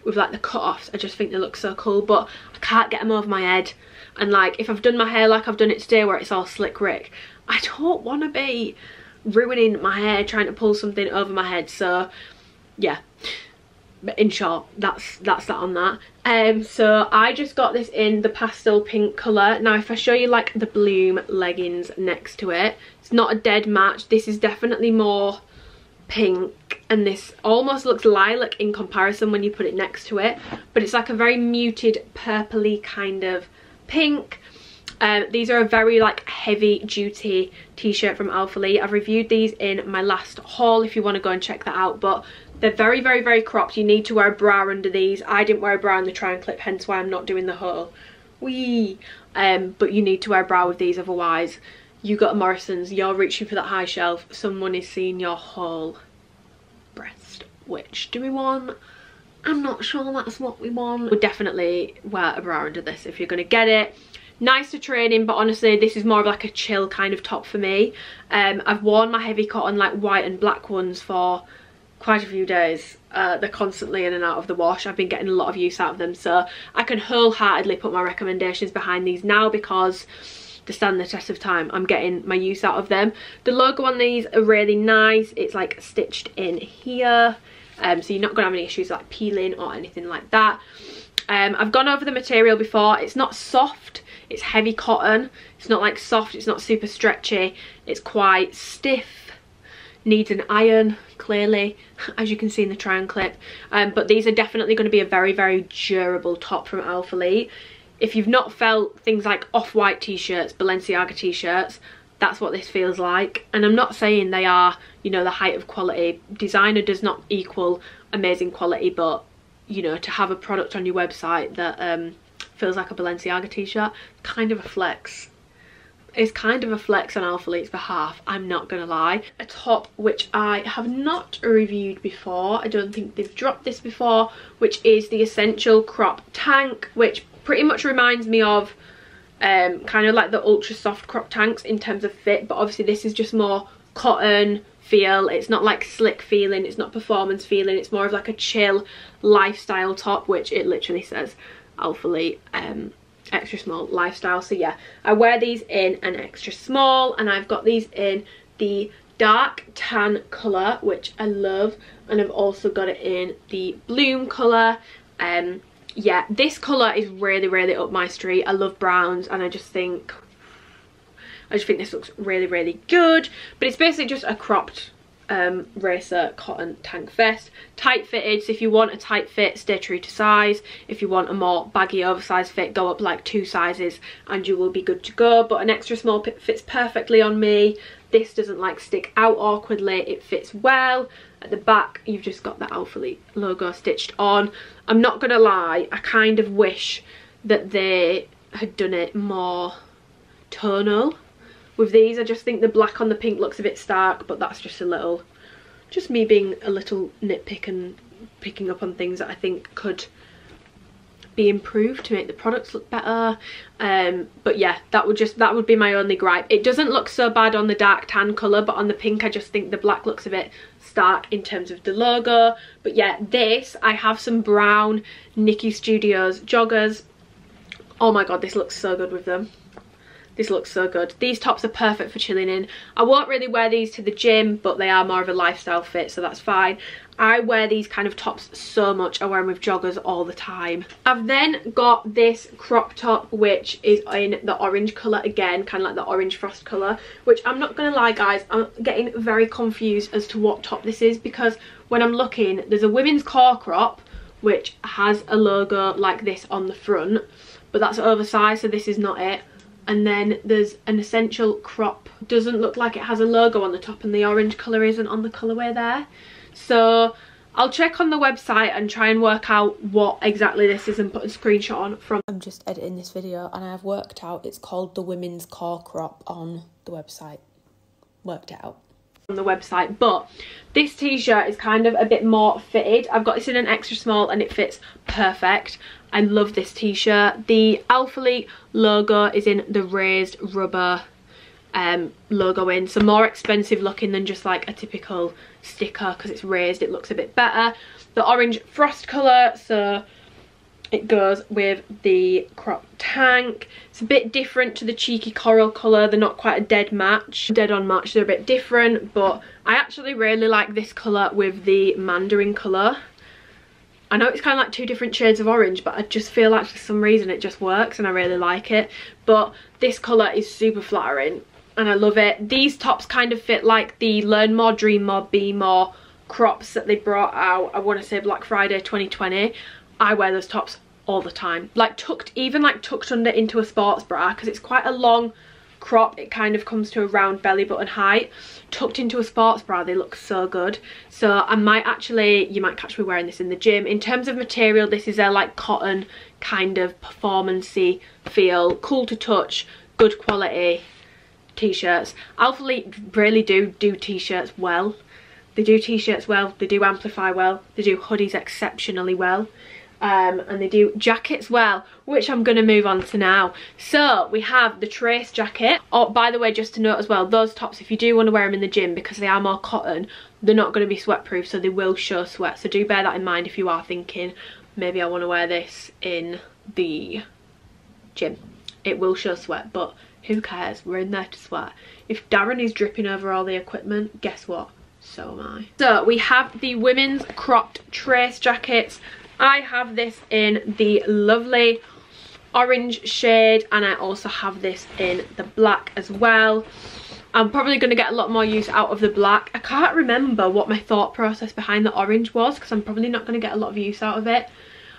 with like the cut-offs, I just think they look so cool, but I can't get them over my head. And like, if I've done my hair like I've done it today where it's all slick Rick, I don't want to be ruining my hair trying to pull something over my head. So yeah, but in short, that's that on that. So I just got this in the pastel pink colour. Now if I show you like the Bloom leggings next to it, it's not a dead match. This is definitely more pink, and this almost looks lilac in comparison when you put it next to it, but it's like a very muted purpley kind of pink. These are a very like heavy duty t-shirt from Alphalete. I've reviewed these in my last haul if you want to go and check that out, but they're very, very, very cropped. You need to wear a bra under these. I didn't wear a bra in the try and clip, hence why I'm not doing the haul. Wee. But you need to wear a bra with these, otherwise you got a Morrison's, you're reaching for that high shelf, someone is seeing your whole breast. Which do we want? I'm not sure that's what we want. Would definitely wear a bra under this if you're going to get it. Nice to train in, but honestly this is more of like a chill kind of top for me. I've worn my heavy cotton like white and black ones for quite a few days. They're constantly in and out of the wash. I've been getting a lot of use out of them, so I can wholeheartedly put my recommendations behind these now because they stand the test of time. I'm getting my use out of them. The logo on these are really nice. It's like stitched in here, so you're not gonna have any issues like peeling or anything like that. I've gone over the material before. It's not soft, it's heavy cotton. It's not like soft, it's not super stretchy, it's quite stiff, needs an iron clearly, as you can see in the try and clip. But these are definitely going to be a very, very durable top from Alphalete. If you've not felt things like off-white t-shirts, Balenciaga t-shirts, that's what this feels like. And I'm not saying they are, you know, the height of quality. Designer does not equal amazing quality, but you know, to have a product on your website that feels like a Balenciaga t-shirt, kind of a flex. It's kind of a flex on Alphalete's behalf, I'm not gonna lie. A top which I have not reviewed before, I don't think they've dropped this before, which is the Essential Crop Tank, which pretty much reminds me of kind of like the ultra soft crop tanks in terms of fit, but obviously this is just more cotton feel. It's not like slick feeling, it's not performance feeling, it's more of like a chill lifestyle top, which it literally says Alphalete extra small lifestyle. So yeah, I wear these in an extra small, and I've got these in the dark tan colour, which I love, and I've also got it in the bloom colour. Yeah, this colour is really, really up my street. I love browns, and I just think this looks really, really good. But it's basically just a cropped racer cotton tank vest, tight fitted, so if you want a tight fit, stay true to size. If you want a more baggy oversized fit, go up like 2 sizes and you will be good to go. But an extra small fits perfectly on me. This doesn't like stick out awkwardly, it fits well. At the back you've just got the Alphalete logo stitched on. I'm not gonna lie, I kind of wish that they had done it more tonal. With these, I just think the black on the pink looks a bit stark, but that's just just me being a little nitpick and picking up on things that I think could be improved to make the products look better. But yeah, that would be my only gripe. It doesn't look so bad on the dark tan colour, but on the pink I just think the black looks a bit stark in terms of the logo. But yeah, this, I have some brown Nikki Studios joggers. Oh my god, this looks so good with them. This looks so good. These tops are perfect for chilling in. I won't really wear these to the gym, but they are more of a lifestyle fit, so that's fine. I wear these kind of tops so much. I wear them with joggers all the time. I've then got this crop top, which is in the orange colour again, kind of like the orange frost colour, which I'm not going to lie guys, I'm getting very confused as to what top this is, because when I'm looking, there's a women's core crop, which has a logo like this on the front, but that's oversized, so this is not it. And then there's an essential crop, doesn't look like it has a logo on the top, and the orange colour isn't on the colourway there. So I'll check on the website and try and work out what exactly this is and put a screenshot on from. I'm just editing this video and I've worked out it's called the women's core crop on the website. Worked it out on the website. But this t-shirt is kind of a bit more fitted. I've got this in an extra small and it fits perfect. I love this t-shirt. The Alphalete logo is in the raised rubber logo in, so more expensive looking than just like a typical sticker, because it's raised, it looks a bit better. The orange frost colour, so it goes with the crop tank. It's a bit different to the cheeky coral colour. They're not quite a dead on match, they're a bit different, but I actually really like this colour with the mandarin colour. I know it's kind of like 2 different shades of orange, but I just feel like for some reason it just works and I really like it. But this colour is super flattering. and I love it. These tops kind of fit like the Learn More, Dream More, Be More crops that they brought out, I want to say Black Friday 2020. I wear those tops all the time, like tucked, even like tucked under into a sports bra, because it's quite a long crop. It kind of comes to around belly button height. Tucked into a sports bra, they look so good. So I might actually, you might catch me wearing this in the gym. In terms of material, this is a like cotton kind of performance-y feel, cool to touch, good quality t-shirts. Alphalete really do t-shirts well. They do t-shirts well, they do Amplify well, they do hoodies exceptionally well. And they do jackets well, which I'm going to move on to now. So we have the trace jacket. Oh, by the way, just to note as well, those tops, if you do want to wear them in the gym, because they are more cotton, they're not going to be sweat proof, so they will show sweat. So do bear that in mind if you are thinking, maybe I want to wear this in the gym. It will show sweat, but who cares? We're in there to sweat. If Darren is dripping over all the equipment, guess what? So am I. So we have the women's cropped trace jackets. I have this in the lovely orange shade, and I also have this in the black as well. I'm probably going to get a lot more use out of the black. I can't remember what my thought process behind the orange was, because I'm probably not going to get a lot of use out of it.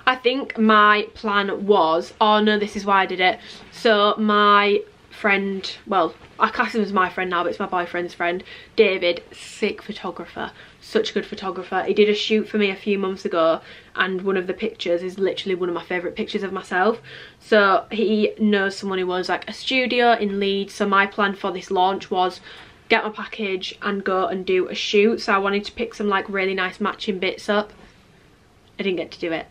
I think my plan was, oh no, this is why I did it. So my friend, well, I class him as my friend now, but it's my boyfriend's friend, David, sick photographer, such a good photographer. He did a shoot for me a few months ago, and one of the pictures is literally one of my favourite pictures of myself. So he knows someone who owns like a studio in Leeds, so my plan for this launch was get my package and go and do a shoot. So I wanted to pick some like really nice matching bits up. I didn't get to do it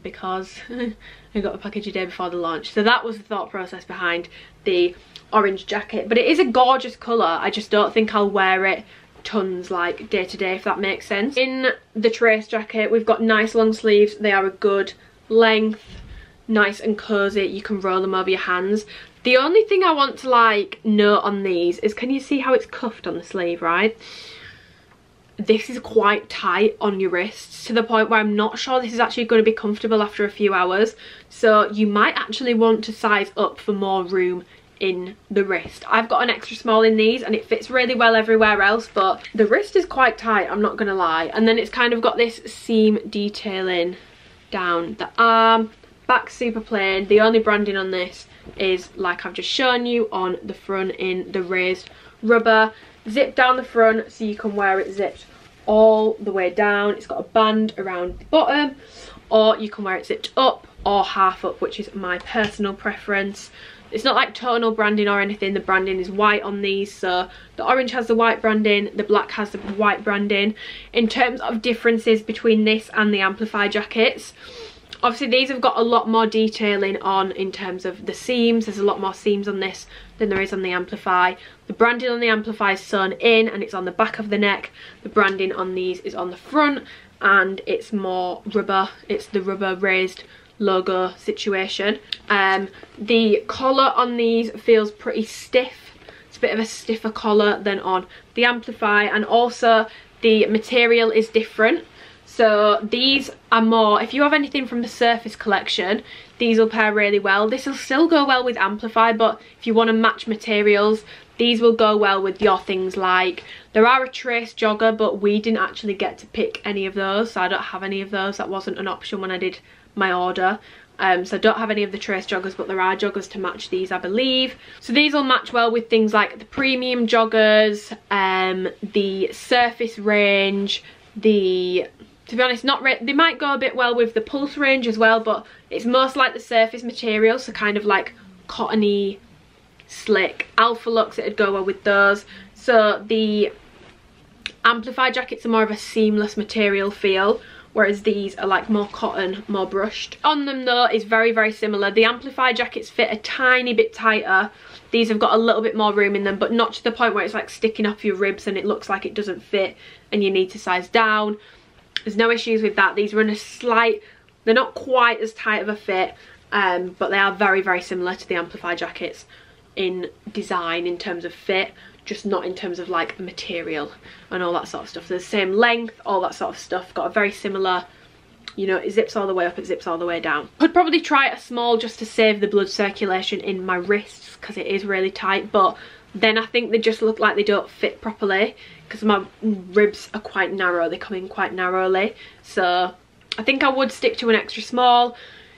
because I got the package a day before the launch. So that was the thought process behind the orange jacket, but it is a gorgeous colour. I just don't think I'll wear it tons like day to day, if that makes sense. In the trace jacket, we've got nice long sleeves. They are a good length, nice and cozy. You can roll them over your hands. The only thing I want to like note on these is, can you see how it's cuffed on the sleeve, right? This is quite tight on your wrists, to the point where I'm not sure this is actually going to be comfortable after a few hours. So you might actually want to size up for more room in the wrist. I've got an extra small in these and it fits really well everywhere else, but the wrist is quite tight, I'm not gonna lie. And then it's kind of got this seam detailing down the arm. Back super plain. The only branding on this is like I've just shown you on the front in the raised rubber. Zip down the front so you can wear it zipped all the way down. It's got a band around the bottom, or you can wear it zipped up or half up, which is my personal preference. It's not like tonal branding or anything. The branding is white on these, so the orange has the white branding, the black has the white branding. In terms of differences between this and the Amplify jackets, obviously these have got a lot more detailing on in terms of the seams. There's a lot more seams on this than there is on the Amplify. The branding on the Amplify is sewn in and it's on the back of the neck. The branding on these is on the front and it's more rubber. It's the rubber raised logo situation. The collar on these feels pretty stiff. It's a bit of a stiffer collar than on the Amplify, and also the material is different. So these are more, if you have anything from the Surface collection, these will pair really well. This will still go well with Amplify, but if you want to match materials, these will go well with your things like, there are a trace jogger, but we didn't actually get to pick any of those, so I don't have any of those. That wasn't an option when I did my order. So I don't have any of the trace joggers, but there are joggers to match these, I believe. So these will match well with things like the premium joggers, the Surface range, to be honest, they might go a bit well with the Pulse range as well, but it's most like the Surface material, so kind of like cottony, slick. Alphalete, it'd go well with those. So the Amplify jackets are more of a seamless material feel, whereas these are like more cotton, more brushed. On them though is very, very similar. The Amplify jackets fit a tiny bit tighter. These have got a little bit more room in them, but not to the point where it's like sticking off your ribs and it looks like it doesn't fit and you need to size down. There's no issues with that. These are in a slight, they're not quite as tight of a fit, but they are very, very similar to the Amplify jackets in design, in terms of fit, just not in terms of like material and all that sort of stuff. They're the same length, all that sort of stuff. Got a very similar, you know, it zips all the way up, it zips all the way down. Could probably try a small just to save the blood circulation in my wrists because it is really tight, but then I think they just look like they don't fit properly because my ribs are quite narrow. They come in quite narrowly. So I think I would stick to an extra small.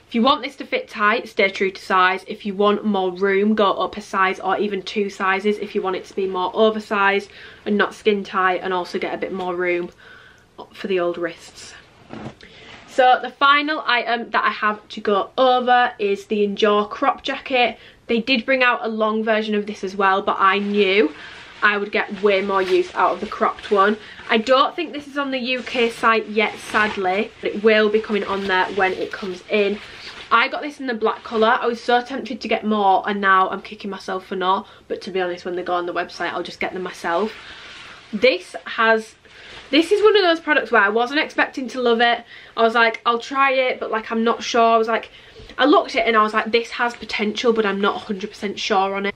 If you want this to fit tight, stay true to size. If you want more room, go up a size or even 2 sizes if you want it to be more oversized and not skin tight, and also get a bit more room for the old wrists. So the final item that I have to go over is the Injure crop jacket. They did bring out a long version of this as well, but I knew I would get way more use out of the cropped one. I don't think this is on the UK site yet, sadly, but it will be coming on there when it comes in. I got this in the black colour. I was so tempted to get more, and now I'm kicking myself for not. But to be honest, when they go on the website, I'll just get them myself. This is one of those products where I wasn't expecting to love it. I was like, I'll try it, but like I'm not sure. I was like, I looked at it and I was like, this has potential, but I'm not 100% sure on it.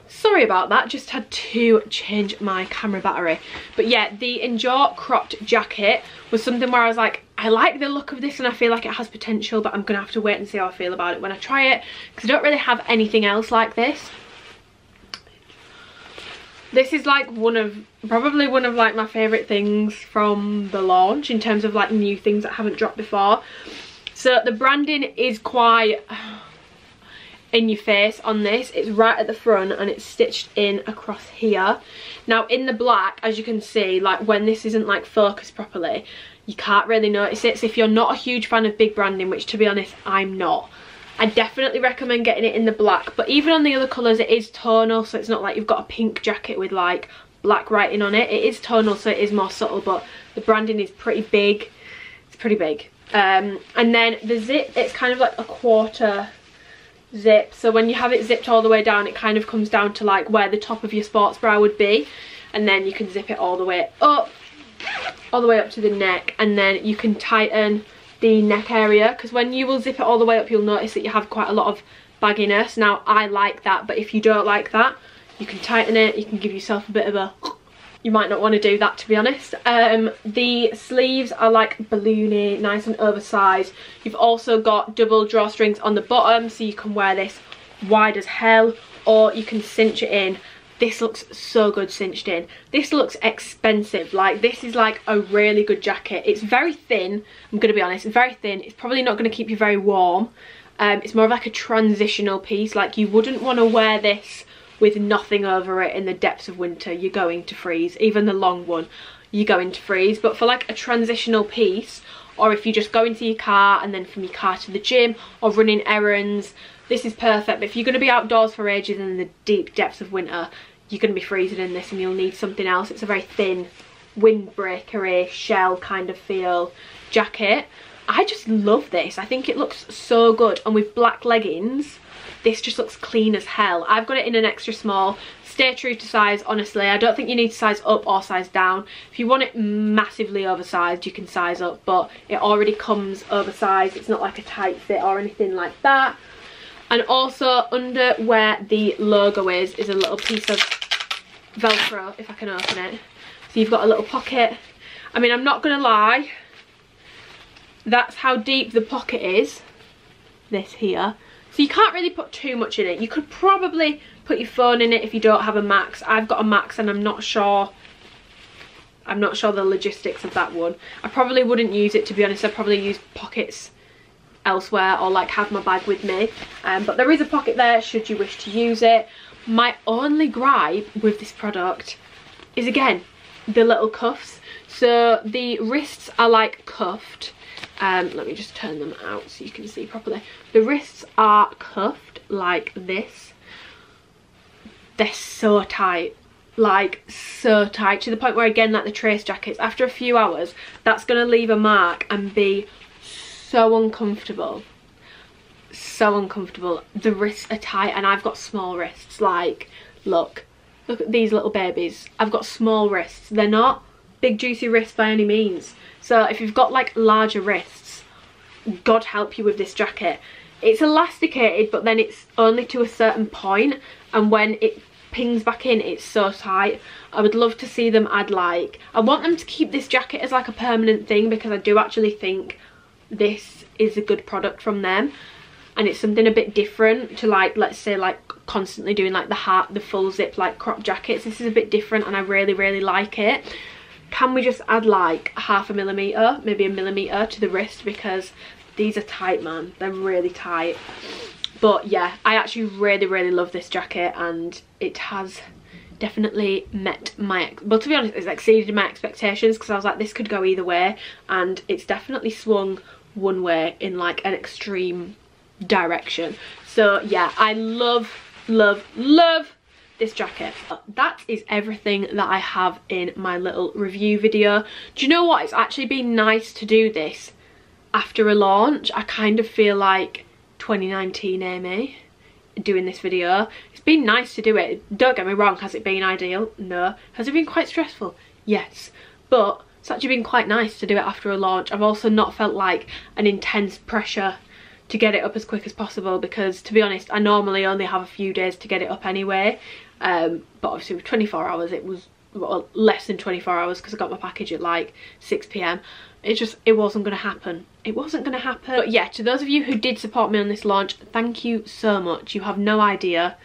Sorry about that, just had to change my camera battery. But yeah, the Injure cropped jacket was something where I was like, I like the look of this and I feel like it has potential, but I'm gonna have to wait and see how I feel about it when I try it, because I don't really have anything else like this. This is like probably one of like my favourite things from the launch in terms of like new things that haven't dropped before. So the branding is quite in your face on this. It's right at the front and it's stitched in across here. Now in the black, as you can see, like when this isn't like focused properly, you can't really notice it. So if you're not a huge fan of big branding, which to be honest I'm not, I definitely recommend getting it in the black. But even on the other colours, it is tonal, so it's not like you've got a pink jacket with like black writing on it. It is tonal, so it is more subtle, but the branding is pretty big. It's pretty big. And then the zip, it's kind of like a quarter zip, so when you have it zipped all the way down, it kind of comes down to like where the top of your sports bra would be, and then you can zip it all the way up to the neck, and then you can tighten the neck area, because when you will zip it all the way up, you'll notice that you have quite a lot of bagginess. Now I like that, but if you don't like that, you can tighten it. You can give yourself a bit of a, you might not want to do that, to be honest. The sleeves are like balloony, nice and oversized. You've also got double drawstrings on the bottom, so you can wear this wide as hell, or you can cinch it in. This looks so good cinched in. This looks expensive. Like, this is like a really good jacket. It's very thin, I'm gonna be honest, it's very thin. It's probably not gonna keep you very warm. It's more of like a transitional piece. Like, you wouldn't want to wear this with nothing over it in the depths of winter. You're going to freeze. Even the long one, you're going to freeze. But for like a transitional piece, or if you just go into your car and then from your car to the gym or running errands, this is perfect. But if you're going to be outdoors for ages in the deep depths of winter, you're going to be freezing in this and you'll need something else. It's a very thin, windbreaker-y, shell kind of feel jacket. I just love this. I think it looks so good, and with black leggings, this just looks clean as hell. I've got it in an extra small. Stay true to size, honestly. I don't think you need to size up or size down. If you want it massively oversized, you can size up, but it already comes oversized. It's not like a tight fit or anything like that. And also under where the logo is a little piece of Velcro, if I can open it. So you've got a little pocket. I mean, I'm not gonna lie, that's how deep the pocket is, this here. So you can't really put too much in it. You could probably put your phone in it if you don't have a Max. I've got a Max and I'm not sure the logistics of that one. I probably wouldn't use it, to be honest. I'd probably use pockets elsewhere, or like have my bag with me. But there is a pocket there should you wish to use it. My only gripe with this product is, again, the little cuffs. So the wrists are like cuffed. Let me just turn them out so you can see properly. The wrists are cuffed like this. They're so tight, like so tight, to the point where, again, like the trace jackets, after a few hours, that's going to leave a mark and be so uncomfortable. So uncomfortable. The wrists are tight, and I've got small wrists. Like, look at these little babies. I've got small wrists. They're not big juicy wrists by any means. So if you've got like larger wrists, God help you with this jacket. It's elasticated, but then it's only to a certain point, and when it pings back in, it's so tight. I would love to see them add, like, I want them to keep this jacket as like a permanent thing, because I do actually think this is a good product from them. and it's something a bit different to, like, let's say, like constantly doing like the full zip like crop jackets. This is a bit different and I really like it. Can we just add like 0.5 millimeter, maybe 1 millimeter to the wrist, because these are tight, man. They're really tight. But yeah, I actually really love this jacket, and it has definitely met my, well, to be honest, it's exceeded my expectations, because I was like, this could go either way, and it's definitely swung one way in like an extreme direction. So yeah, I love this jacket. That is everything that I have in my little review video. Do you know what, it's actually been nice to do this after a launch. I kind of feel like 2019 Amy doing this video. It's been nice to do it, don't get me wrong. Has it been ideal? No. Has it been quite stressful? Yes, but it's actually been quite nice to do it after a launch. I've also not felt like an intense pressure to get it up as quick as possible, because to be honest, I normally only have a few days to get it up anyway, but obviously with 24 hours it was, well, less than 24 hours, because I got my package at like 6 PM. It wasn't going to happen. It wasn't going to happen. But yeah, to those of you who did support me on this launch, thank you so much. You have no idea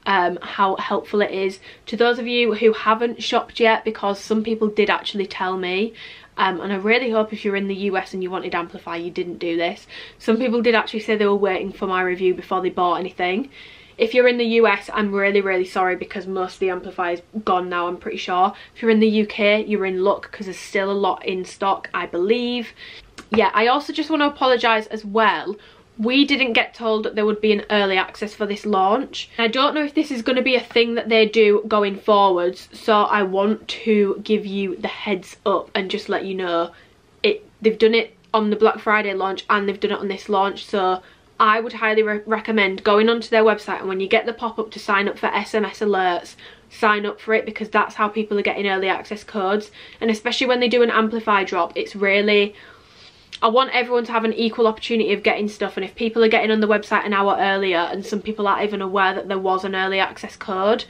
how helpful it is. To those of you who haven't shopped yet, because some people did actually tell me, and I really hope if you're in the US and you wanted Amplify, you didn't do this. Some people did actually say they were waiting for my review before they bought anything. If you're in the US, I'm really sorry, because most of the Amplify is gone now, I'm pretty sure. If you're in the UK, you're in luck, because there's still a lot in stock, I believe. Yeah, I also just want to apologise as well. We didn't get told that there would be an early access for this launch. I don't know if this is going to be a thing that they do going forwards, so I want to give you the heads up and just let you know they've done it on the Black Friday launch and they've done it on this launch. So I would highly recommend going onto their website, and when you get the pop-up to sign up for SMS alerts, sign up for it, because that's how people are getting early access codes. And especially when they do an Amplify drop, it's really, I want everyone to have an equal opportunity of getting stuff, and if people are getting on the website an hour earlier and some people aren't even aware that there was an early access code,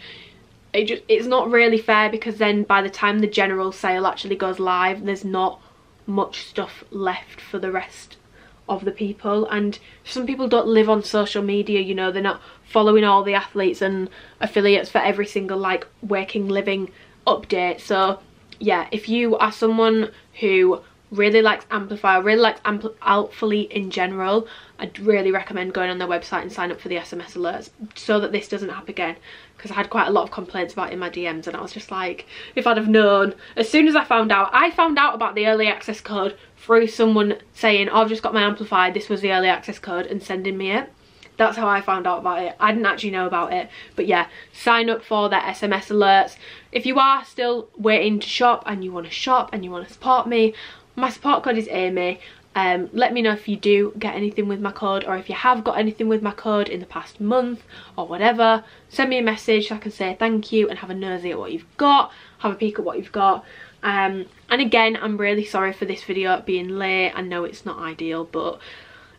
it's not really fair, because then by the time the general sale actually goes live, there's not much stuff left for the rest of the people. And some people don't live on social media, you know, they're not following all the athletes and affiliates for every single like waking living update. So yeah, if you are someone who really likes Amplify, really likes Alphalete in general, I'd really recommend going on their website and sign up for the SMS alerts, so that this doesn't happen again, because I had quite a lot of complaints about it in my DMs, and I was just like, if I'd have known. As soon as I found out about the early access code through someone saying, oh, I've just got my Amplify, this was the early access code, and sending me it. That's how I found out about it. I didn't actually know about it. But yeah, sign up for their SMS alerts. If you are still waiting to shop and you want to support me, my support code is Amy. Let me know if you do get anything with my code, or if you have got anything with my code in the past month or whatever. Send me a message so I can say thank you and have a nosy at what you've got, have a peek at what you've got. And again, I'm really sorry for this video being late. I know it's not ideal, but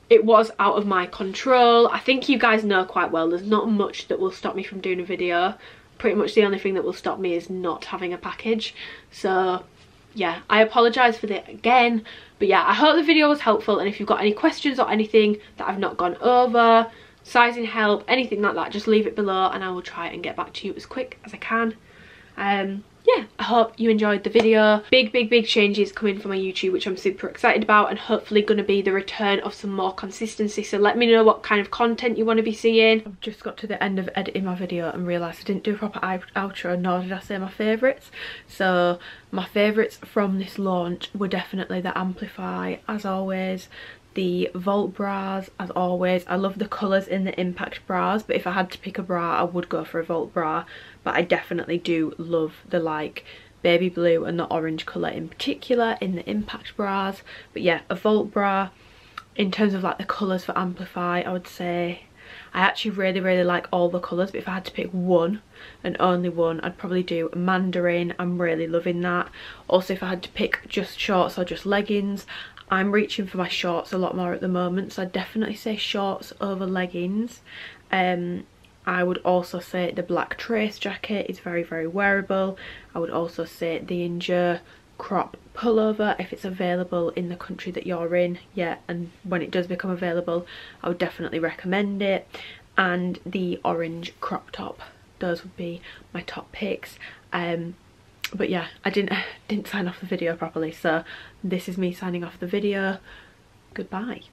it was out of my control. I think you guys know quite well, there's not much that will stop me from doing a video. Pretty much the only thing that will stop me is not having a package. So yeah, I apologise for that again. But yeah, I hope the video was helpful, and if you've got any questions or anything that I've not gone over, sizing help, anything like that, just leave it below and I will try and get back to you as quick as I can. Yeah, I hope you enjoyed the video. Big changes coming from my YouTube, which I'm super excited about, and hopefully going to be the return of some more consistency. So let me know what kind of content you want to be seeing. I've just got to the end of editing my video and realised I didn't do a proper outro, nor did I say my favourites. So my favourites from this launch were definitely the Amplify, as always, the Vault bras, as always. I love the colours in the Impact bras, but if I had to pick a bra, I would go for a Vault bra. But I definitely do love the like baby blue and the orange colour in particular in the Impact bras. But yeah, a Vault bra. In terms of like the colours for Amplify, I would say I actually really like all the colours, but if I had to pick one and only one, I'd probably do Mandarin. I'm really loving that. Also, if I had to pick just shorts or just leggings, I'm reaching for my shorts a lot more at the moment, so I'd definitely say shorts over leggings. I would also say the black trace jacket is very wearable. I would also say the Injure crop pullover if it's available in the country that you're in. Yeah, and when it does become available, I would definitely recommend it. And the orange crop top. Those would be my top picks. But yeah, I didn't sign off the video properly, so this is me signing off the video. Goodbye.